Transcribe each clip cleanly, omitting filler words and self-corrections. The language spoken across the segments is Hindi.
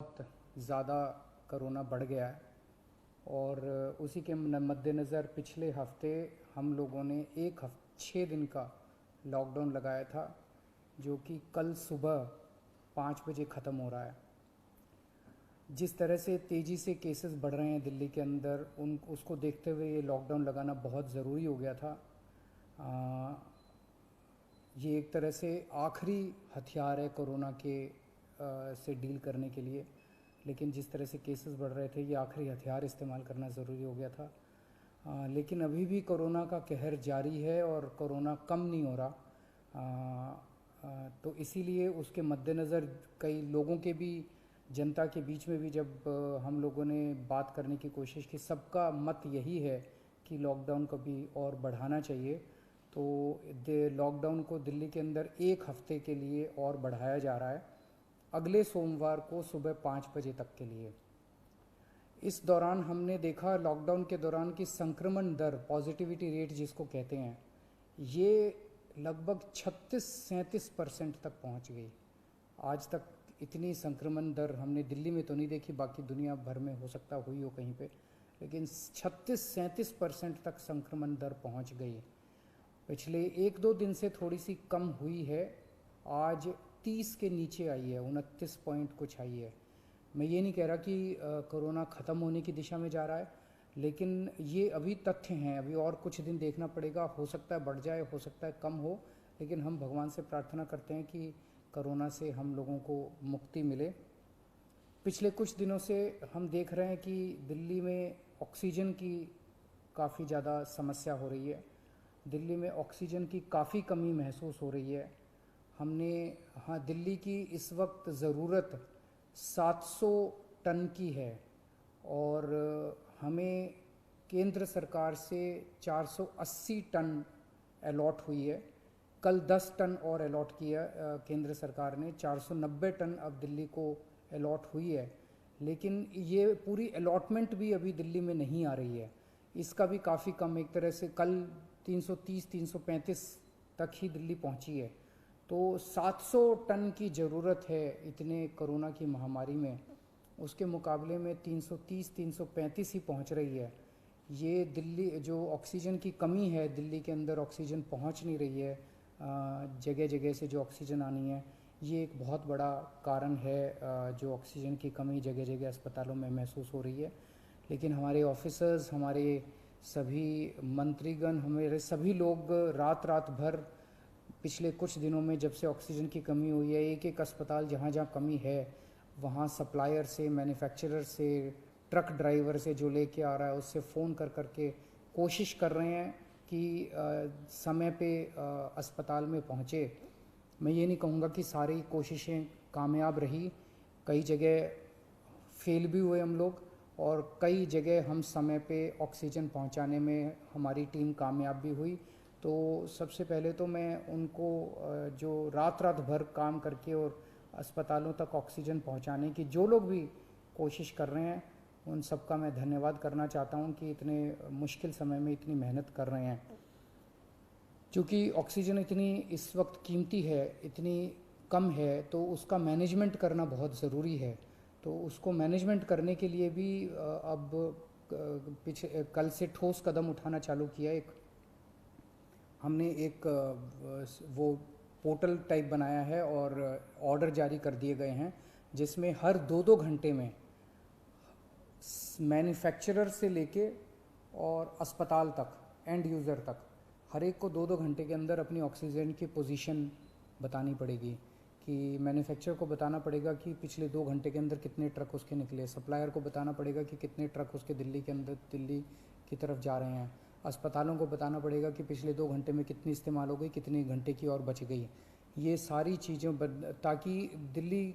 बहुत ज़्यादा कोरोना बढ़ गया है और उसी के मद्देनज़र पिछले हफ्ते हम लोगों ने 6 दिन का लॉकडाउन लगाया था, जो कि कल सुबह 5 बजे ख़त्म हो रहा है। जिस तरह से तेज़ी से केसेस बढ़ रहे हैं दिल्ली के अंदर, उसको देखते हुए ये लॉकडाउन लगाना बहुत ज़रूरी हो गया था। ये एक तरह से आखिरी हथियार है कोरोना के से डील करने के लिए, लेकिन जिस तरह से केसेस बढ़ रहे थे, ये आखिरी हथियार इस्तेमाल करना ज़रूरी हो गया था। लेकिन अभी भी कोरोना का कहर जारी है और कोरोना कम नहीं हो रहा। तो इसीलिए उसके मद्देनज़र कई लोगों के भी, जनता के बीच में भी जब हम लोगों ने बात करने की कोशिश की, सबका मत यही है कि लॉकडाउन को भी और बढ़ाना चाहिए। तो लॉकडाउन को दिल्ली के अंदर 1 हफ्ते के लिए और बढ़ाया जा रहा है, अगले सोमवार को सुबह 5 बजे तक के लिए। इस दौरान हमने देखा, लॉकडाउन के दौरान की संक्रमण दर, पॉजिटिविटी रेट जिसको कहते हैं, ये लगभग 36-37% तक पहुंच गई। आज तक इतनी संक्रमण दर हमने दिल्ली में तो नहीं देखी, बाकी दुनिया भर में हो सकता हुई हो कहीं पे, लेकिन 36-37% तक संक्रमण दर पहुंच गई। पिछले 1-2 दिन से थोड़ी सी कम हुई है, आज 30 के नीचे आई है, 29 पॉइंट कुछ आई है। मैं ये नहीं कह रहा कि कोरोना ख़त्म होने की दिशा में जा रहा है, लेकिन ये अभी तथ्य हैं, अभी और कुछ दिन देखना पड़ेगा। हो सकता है बढ़ जाए, हो सकता है कम हो, लेकिन हम भगवान से प्रार्थना करते हैं कि कोरोना से हम लोगों को मुक्ति मिले। पिछले कुछ दिनों से हम देख रहे हैं कि दिल्ली में ऑक्सीजन की काफ़ी ज़्यादा समस्या हो रही है। दिल्ली में ऑक्सीजन की काफ़ी कमी महसूस हो रही है। हाँ, दिल्ली की इस वक्त ज़रूरत 700 टन की है और हमें केंद्र सरकार से 480 टन अलॉट हुई है। कल 10 टन और अलॉट किया केंद्र सरकार ने, 490 टन अब दिल्ली को अलॉट हुई है। लेकिन ये पूरी अलॉटमेंट भी अभी दिल्ली में नहीं आ रही है, इसका भी काफ़ी कम, एक तरह से कल 330-335 तक ही दिल्ली पहुंची है। तो 700 टन की ज़रूरत है इतने कोरोना की महामारी में, उसके मुकाबले में 330-335 ही पहुंच रही है। ये दिल्ली जो ऑक्सीजन की कमी है, दिल्ली के अंदर ऑक्सीजन पहुंच नहीं रही है, जगह जगह से जो ऑक्सीजन आनी है, ये एक बहुत बड़ा कारण है जो ऑक्सीजन की कमी जगह जगह अस्पतालों में महसूस हो रही है। लेकिन हमारे ऑफिसर्स, हमारे सभी मंत्रीगण, हमारे सभी लोग रात रात भर पिछले कुछ दिनों में, जब से ऑक्सीजन की कमी हुई है, एक एक अस्पताल जहाँ जहाँ कमी है वहाँ सप्लायर से, मैन्युफैक्चरर से, ट्रक ड्राइवर से जो लेके आ रहा है उससे फ़ोन कर करके कोशिश कर रहे हैं कि समय पे अस्पताल में पहुँचे। मैं ये नहीं कहूँगा कि सारी कोशिशें कामयाब रही, कई जगह फेल भी हुए हम लोग, और कई जगह हम समय पे ऑक्सीजन पहुंचाने में हमारी टीम कामयाब भी हुई। तो सबसे पहले तो मैं उनको जो रात रात भर काम करके और अस्पतालों तक ऑक्सीजन पहुंचाने की जो लोग भी कोशिश कर रहे हैं, उन सबका मैं धन्यवाद करना चाहता हूं कि इतने मुश्किल समय में इतनी मेहनत कर रहे हैं। क्योंकि ऑक्सीजन इतनी इस वक्त कीमती है, इतनी कम है, तो उसका मैनेजमेंट करना बहुत ज़रूरी है। तो उसको मैनेजमेंट करने के लिए भी अब कल से ठोस कदम उठाना चालू किया। हमने एक वो पोर्टल टाइप बनाया है और ऑर्डर जारी कर दिए गए हैं, जिसमें हर 2-2 घंटे में मैन्युफैक्चरर से लेके और अस्पताल तक, एंड यूज़र तक, हर एक को 2-2 घंटे के अंदर अपनी ऑक्सीजन की पोजीशन बतानी पड़ेगी। कि मैन्युफैक्चरर को बताना पड़ेगा कि पिछले 2 घंटे के अंदर कितने ट्रक उसके निकले, सप्लायर को बताना पड़ेगा कि कितने ट्रक उसके दिल्ली के अंदर, दिल्ली की तरफ जा रहे हैं, अस्पतालों को बताना पड़ेगा कि पिछले 2 घंटे में कितनी इस्तेमाल हो गई, कितनी घंटे की और बच गई। ये सारी चीज़ें ताकि दिल्ली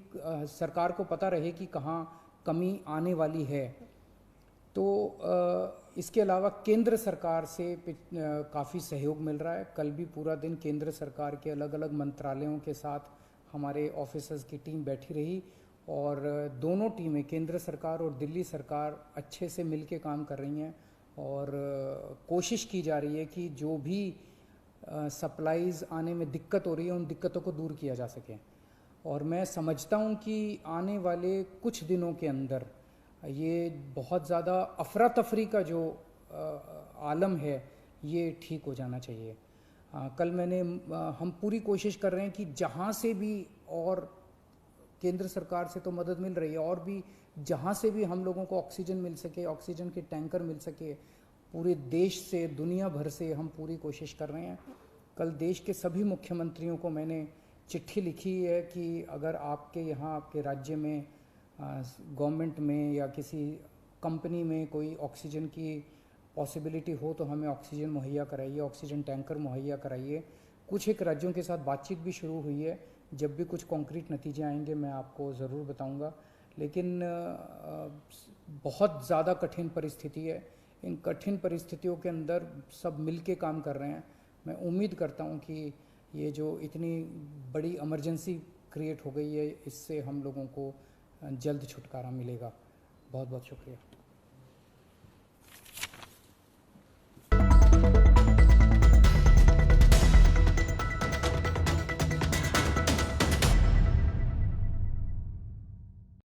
सरकार को पता रहे कि कहाँ कमी आने वाली है। तो इसके अलावा केंद्र सरकार से काफ़ी सहयोग मिल रहा है। कल भी पूरा दिन केंद्र सरकार के अलग अलग मंत्रालयों के साथ हमारे ऑफिसर्स की टीम बैठी रही, और दोनों टीमें, केंद्र सरकार और दिल्ली सरकार, अच्छे से मिलके काम कर रही हैं, और कोशिश की जा रही है कि जो भी सप्लाईज़ आने में दिक्कत हो रही है, उन दिक्कतों को दूर किया जा सके। और मैं समझता हूँ कि आने वाले कुछ दिनों के अंदर ये बहुत ज़्यादा अफरा तफरी का जो आलम है ये ठीक हो जाना चाहिए। कल हम पूरी कोशिश कर रहे हैं कि जहाँ से भी, और केंद्र सरकार से तो मदद मिल रही है, और भी जहाँ से भी हम लोगों को ऑक्सीजन मिल सके, ऑक्सीजन के टैंकर मिल सके, पूरे देश से, दुनिया भर से हम पूरी कोशिश कर रहे हैं। कल देश के सभी मुख्यमंत्रियों को मैंने चिट्ठी लिखी है कि अगर आपके यहाँ, आपके राज्य में, गवर्नमेंट में या किसी कंपनी में कोई ऑक्सीजन की पॉसिबिलिटी हो तो हमें ऑक्सीजन मुहैया कराइए, ऑक्सीजन टैंकर मुहैया कराइए। कुछ एक राज्यों के साथ बातचीत भी शुरू हुई है, जब भी कुछ कॉन्क्रीट नतीजे आएंगे मैं आपको ज़रूर बताऊंगा। लेकिन बहुत ज़्यादा कठिन परिस्थिति है, इन कठिन परिस्थितियों के अंदर सब मिल के काम कर रहे हैं। मैं उम्मीद करता हूं कि ये जो इतनी बड़ी इमरजेंसी क्रिएट हो गई है, इससे हम लोगों को जल्द छुटकारा मिलेगा। बहुत बहुत शुक्रिया।